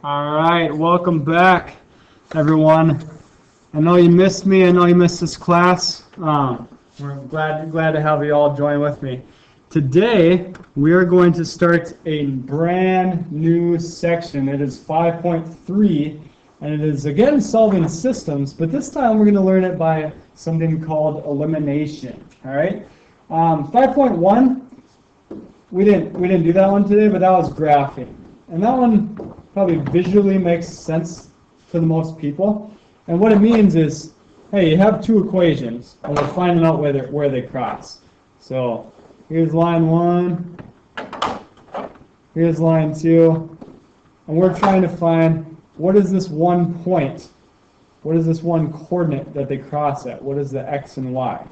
All right, welcome back, everyone. I know you missed me. I know you missed this class. We're glad to have you all join with me. Today, we are going to start a brand new section. It is 5.3, and it is, again, solving systems, but this time we're going to learn it by something called elimination. All right? 5.1, we didn't do that one today, but that was graphing. And that one probably visually makes sense to the most people. And what it means is, hey, you have two equations, and we're finding out where they cross. So here's line 1, here's line 2, and we're trying to find what is this one point, what is this one coordinate that they cross at, what is the x and y,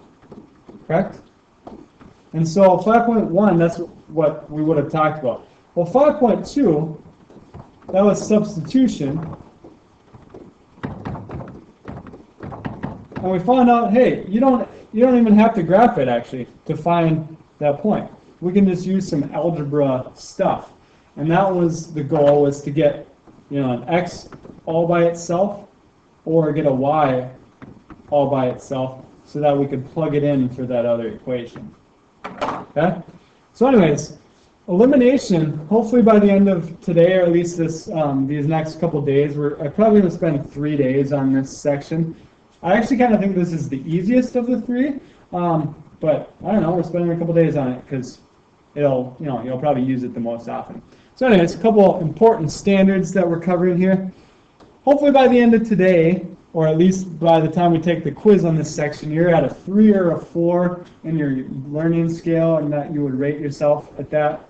correct? And so 5.1, that's what we would have talked about. Well, 5.2, that was substitution. And we found out, hey, you don't even have to graph it actually to find that point. We can just use some algebra stuff. And that was the goal, was to get, an x all by itself or get a y all by itself so that we could plug it in for that other equation. Okay? So anyways, elimination, hopefully by the end of today, or at least these next couple days, I'm probably going to spend 3 days on this section. I actually kind of think this is the easiest of the three, but I don't know, we're spending a couple days on it because you'll probably use it the most often. So anyways, a couple important standards that we're covering here. Hopefully by the end of today, or at least by the time we take the quiz on this section, you're at a 3 or a 4 in your learning scale, and that you would rate yourself at that.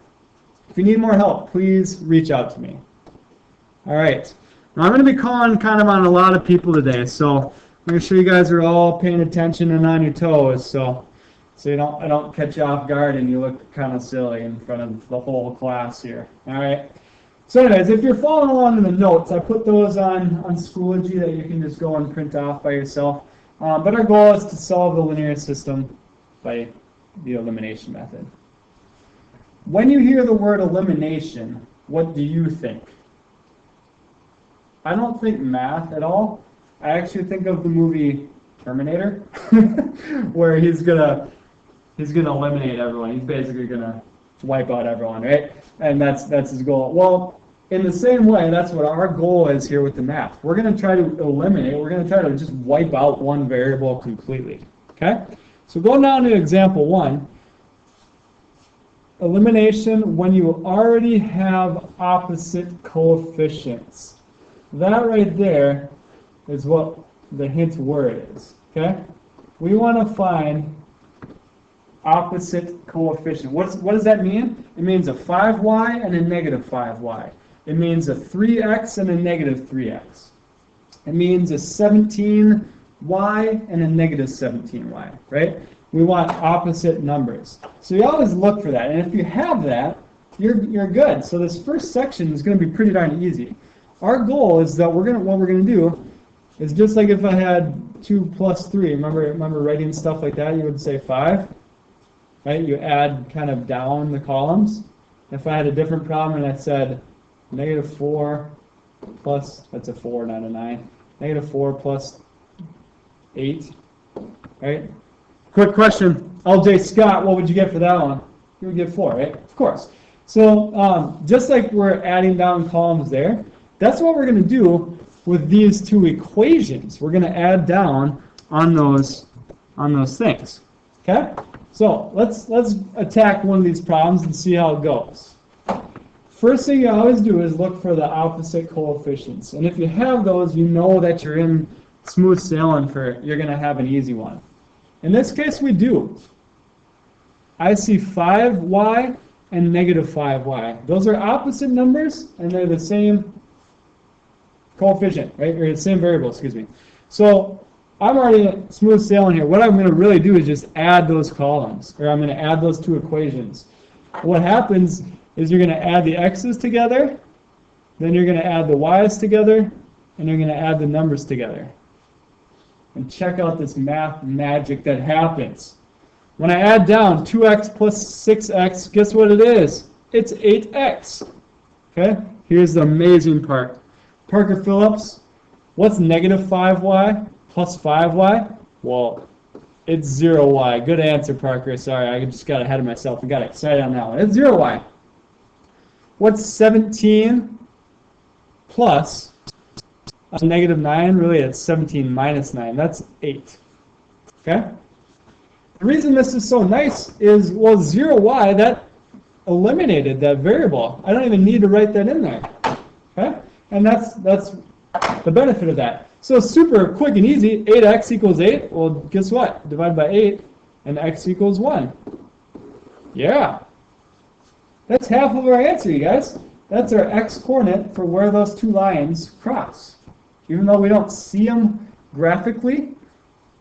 If you need more help, please reach out to me. All right. Now I'm going to be calling kind of on a lot of people today, so make sure you guys are all paying attention and on your toes, so I don't catch you off guard and you look kind of silly in front of the whole class here. All right. So anyways, if you're following along in the notes, I put those on Schoology that you can just go and print off by yourself. But our goal is to solve the linear system by the elimination method. When you hear the word elimination, what do you think? I don't think math at all. I actually think of the movie Terminator, where he's gonna eliminate everyone. He's basically gonna wipe out everyone, right? And that's his goal. Well, in the same way, that's what our goal is here with the math. We're going to try to eliminate, we're going to try to just wipe out one variable completely. Okay? So going down to example 1, elimination when you already have opposite coefficients. That right there is what the hint word is. Okay? We want to find opposite coefficient. What does that mean? It means a 5y and a negative 5y. It means a 3x and a negative 3x. It means a 17y and a negative 17y, right? We want opposite numbers. So you always look for that. And if you have that, you're good. So this first section is going to be pretty darn easy. Our goal is that what we're going to do is just like if I had 2 plus 3. Remember writing stuff like that, you would say 5. Right? You add kind of down the columns. If I had a different problem and I said negative 4 plus, that's a 4, not a 9, negative 4 plus 8, right? Quick question, LJ Scott, what would you get for that one? You would get 4, right? Of course. So just like we're adding down columns there, that's what we're going to do with these two equations. We're going to add down on those things. Okay? So let's attack one of these problems and see how it goes. First thing you always do is look for the opposite coefficients. And if you have those, you know that you're in smooth sailing you're going to have an easy one. In this case, we do. I see 5y and negative 5y. Those are opposite numbers, and they're the same coefficient, right? Or the same variable, excuse me. So I'm already smooth sailing here. What I'm going to really do is just add those columns, or I'm going to add those two equations. What happens is you're going to add the x's together, then you're going to add the y's together, and you're going to add the numbers together. And check out this math magic that happens. When I add down 2x plus 6x, guess what it is? It's 8x. Okay? Here's the amazing part. Parker Phillips, what's negative 5y plus 5y? Well, it's 0y. Good answer, Parker. Sorry, I just got ahead of myself and got excited on that one. It's 0y. What's 17 plus negative 9? Really, it's 17 minus 9. That's 8. Okay? The reason this is so nice is, well, 0y, that eliminated that variable. I don't even need to write that in there. Okay? And that's the benefit of that. So super quick and easy. 8x equals 8. Well, guess what? Divide by 8, and x equals 1. Yeah. That's half of our answer, you guys. That's our x-coordinate for where those two lines cross. Even though we don't see them graphically,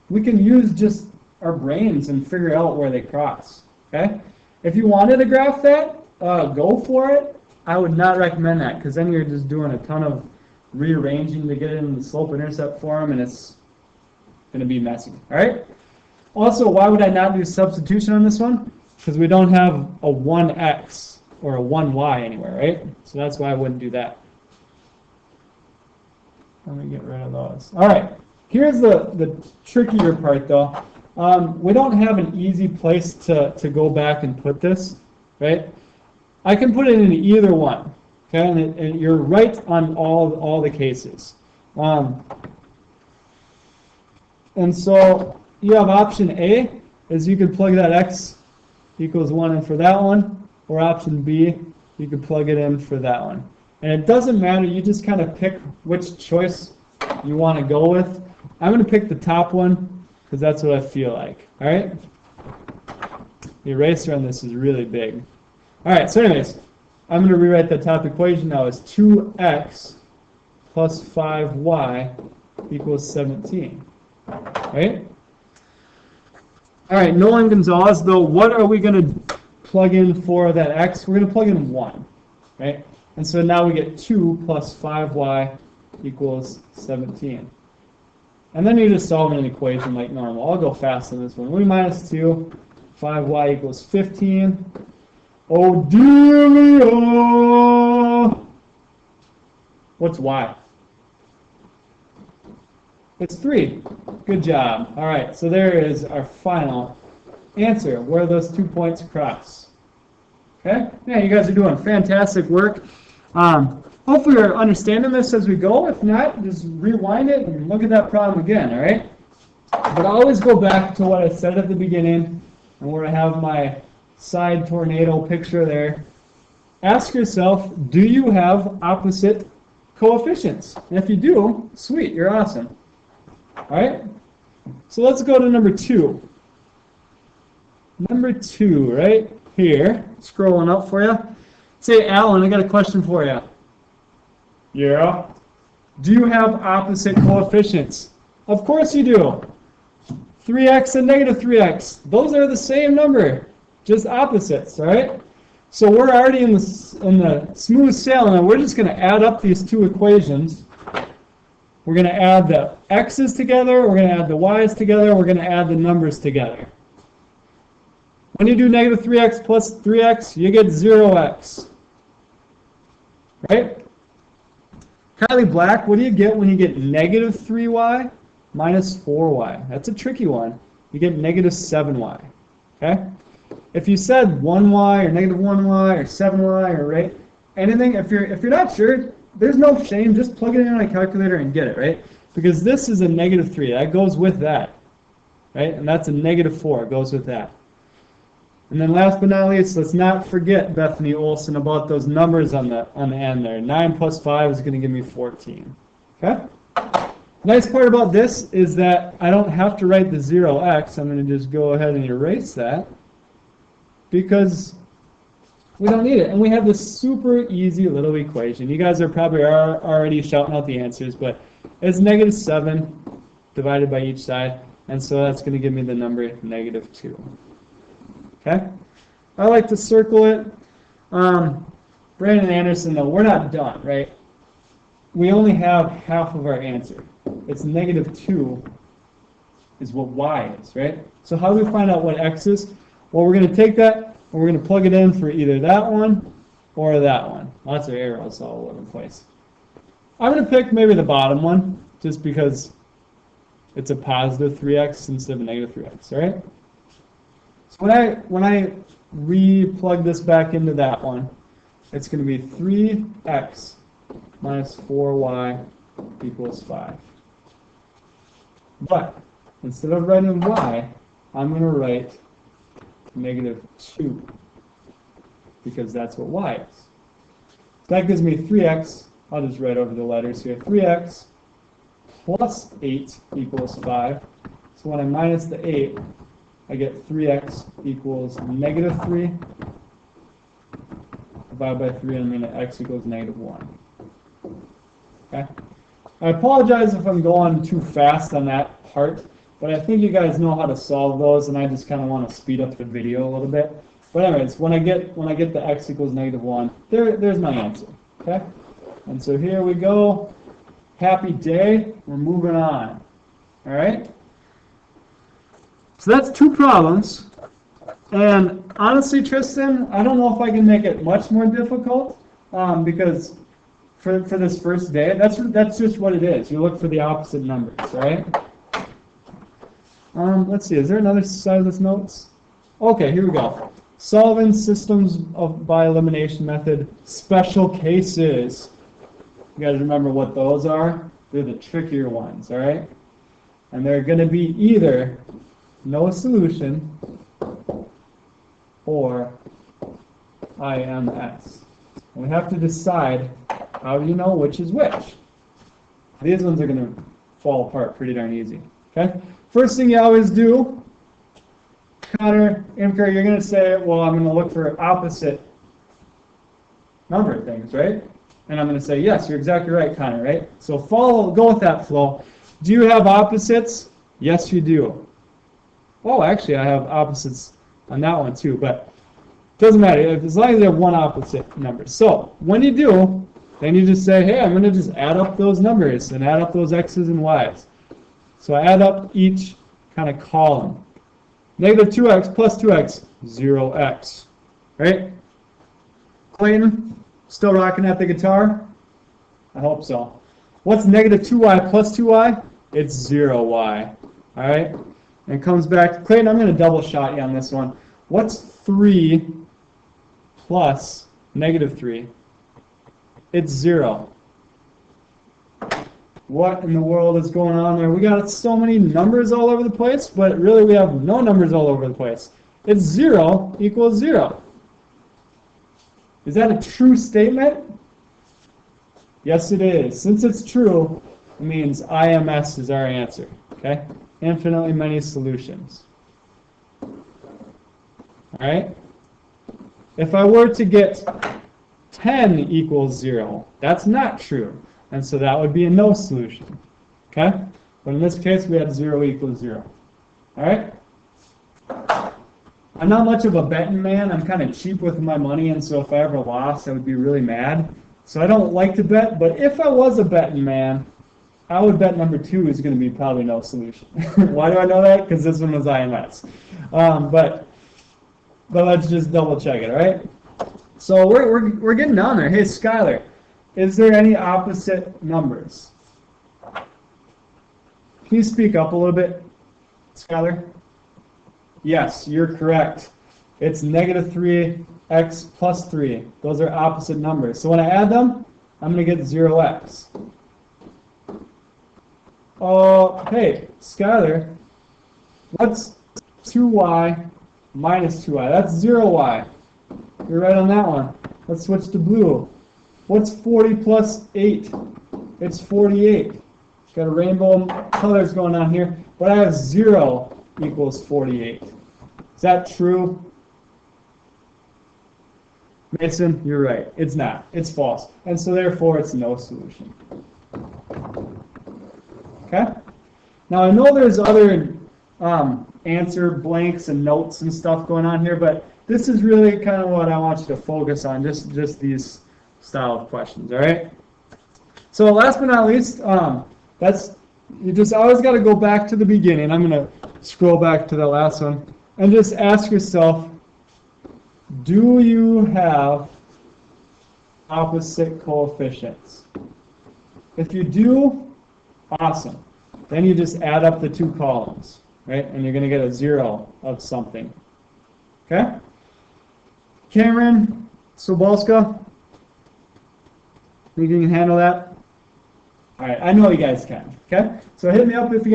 we can use just our brains and figure out where they cross. Okay? If you wanted to graph that, go for it. I would not recommend that, because then you're just doing a ton of rearranging to get it in the slope-intercept form, and it's going to be messy. All right? Also, why would I not do substitution on this one? Because we don't have a 1x or a 1y anywhere, right? So that's why I wouldn't do that. Let me get rid of those. All right. Here's the trickier part, though. We don't have an easy place to go back and put this, right? I can put it in either one, okay? And you're right on all the cases. And so you have option A, is you could plug that x equals 1 in for that one, or option B, you could plug it in for that one. And it doesn't matter, you just kind of pick which choice you want to go with. I'm going to pick the top one, because that's what I feel like. All right? The eraser on this is really big. All right, so anyways, I'm going to rewrite the top equation now as 2x plus 5y equals 17. Right? All right, Nolan Gonzalez, though, what are we going to plug in for that x? We're going to plug in 1. Right? And so now we get 2 plus 5y equals 17. And then you're just solving an equation like normal. I'll go fast on this one. 1 minus 2, 5y equals 15. Oh, dear. What's y? It's 3. Good job. All right, so there is our final answer, where those 2 points cross. Okay? Yeah, you guys are doing fantastic work. Hopefully you're understanding this as we go. If not, just rewind it and look at that problem again, all right? But I always go back to what I said at the beginning, and where I have my side tornado picture there. Ask yourself, do you have opposite coefficients? And if you do, sweet, you're awesome. All right? So let's go to number 2. Number 2, right here, scrolling up for you. Say, Alan, I got a question for you. Yeah? Do you have opposite coefficients? Of course you do. 3x and negative 3x. Those are the same number, just opposites, all right? So we're already in the smooth sailing, and we're just going to add up these two equations. We're going to add the x's together, we're going to add the y's together, we're going to add the numbers together. When you do negative 3x plus 3x, you get 0x. Right? Kylie Black, what do you get when you get negative 3y minus 4y? That's a tricky one. You get negative 7y. Okay? If you said 1y or negative 1y or 7y or right, anything, if you're not sure, there's no shame. Just plug it in on a calculator and get it, right? Because this is a negative 3. That goes with that. Right? And that's a negative 4. It goes with that. And then last but not least, let's not forget, Bethany Olson, about those numbers on the end there. 9 plus 5 is going to give me 14. Okay? Nice part about this is that I don't have to write the 0x. I'm going to just go ahead and erase that, because we don't need it. And we have this super easy little equation. You guys are probably already shouting out the answers, but it's negative 7 divided by each side. And so that's going to give me the number negative 2. Okay? I like to circle it. Brandon Anderson, though, we're not done, right? We only have half of our answer. It's negative 2 is what y is, right? So how do we find out what x is? Well, we're going to take that, and we're going to plug it in for either that one or that one. Lots of arrows all over the place. I'm going to pick maybe the bottom one, just because it's a positive 3x instead of a negative 3x, all right? So when I re-plug this back into that one, it's going to be 3x minus 4y equals 5. But instead of writing y, I'm going to write negative 2, because that's what y is. So that gives me 3x. I'll just write over the letters here. 3x plus 8 equals 5. So when I minus the 8, I get 3x equals negative 3. Divide by 3, and I'm going to x equals negative 1. Okay? I apologize if I'm going too fast on that part, but I think you guys know how to solve those, and I just kind of want to speed up the video a little bit. But anyways, when I get the x equals negative 1, there's my answer. Okay? And so here we go. Happy day. We're moving on. All right? So that's 2 problems. And honestly, Tristan, I don't know if I can make it much more difficult, because for this first day, that's just what it is. You look for the opposite numbers, right? Let's see. Is there another side of this notes? Okay, here we go. Solving systems by elimination method, special cases. You guys remember what those are? They're the trickier ones, all right? And they're going to be either no solution or IMS. And we have to decide how do you know which is which. These ones are going to fall apart pretty darn easy. Okay? First thing you always do, Connor, Imker, you're going to say, well, I'm going to look for opposite number things, right? And I'm going to say, yes, you're exactly right, Connor, right? So go with that flow. Do you have opposites? Yes, you do. Oh, actually, I have opposites on that one too, but it doesn't matter as long as you have one opposite number. So when you do, then you just say, hey, I'm going to just add up those numbers and add up those x's and y's. So I add up each kind of column. Negative 2x plus 2x, 0x. Right? Clayton, still rocking at the guitar? I hope so. What's negative 2y plus 2y? It's 0y. All right? And it comes back. Clayton, I'm going to double shot you on this one. What's 3 plus negative 3? It's 0. What in the world is going on there? We got so many numbers all over the place, but really we have no numbers all over the place. It's 0 equals 0. Is that a true statement? Yes, it is. Since it's true, it means IMS is our answer. Okay? Infinitely many solutions. All right? If I were to get 10 equals 0, that's not true. And so that would be a no solution. Okay? But in this case, we had 0 equals 0. All right? I'm not much of a betting man. I'm kind of cheap with my money, and so if I ever lost, I would be really mad. So I don't like to bet, but if I was a betting man, I would bet number 2 is going to be probably no solution. Why do I know that? Because this one was IMS. But let's just double check it, all right? So we're getting down there. Hey, Skylar, is there any opposite numbers? Can you speak up a little bit, Skylar? Yes, you're correct. It's negative 3x plus 3. Those are opposite numbers. So when I add them, I'm going to get 0x. Hey, Skylar, what's 2y minus 2y? That's 0y. You're right on that one. Let's switch to blue. What's 40 plus 8? It's 48. Got a rainbow colors going on here, but I have 0 equals 48. Is that true? Mason, you're right. It's not. It's false. And so therefore it's no solution. Okay? Now I know there's other answer blanks and notes and stuff going on here, but this is really kind of what I want you to focus on, just these style of questions, all right? So last but not least, you just always got to go back to the beginning. I'm going to scroll back to the last one and just ask yourself, do you have opposite coefficients? If you do, awesome. Then you just add up the two columns, right? And you're going to get a 0 of something. Okay? Cameron Sobolska, think you can handle that? All right, I know you guys can. Okay? So hit me up if you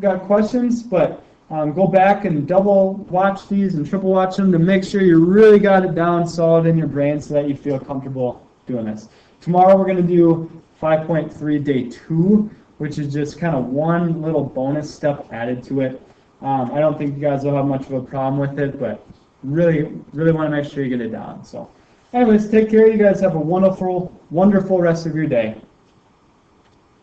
got questions, but go back and double watch these and triple watch them to make sure you really got it down solid in your brain so that you feel comfortable doing this. Tomorrow we're going to do 5.3 day 2, which is just kind of one little bonus step added to it. I don't think you guys will have much of a problem with it, but really want to make sure you get it down. So anyways, take care. You guys have a wonderful rest of your day.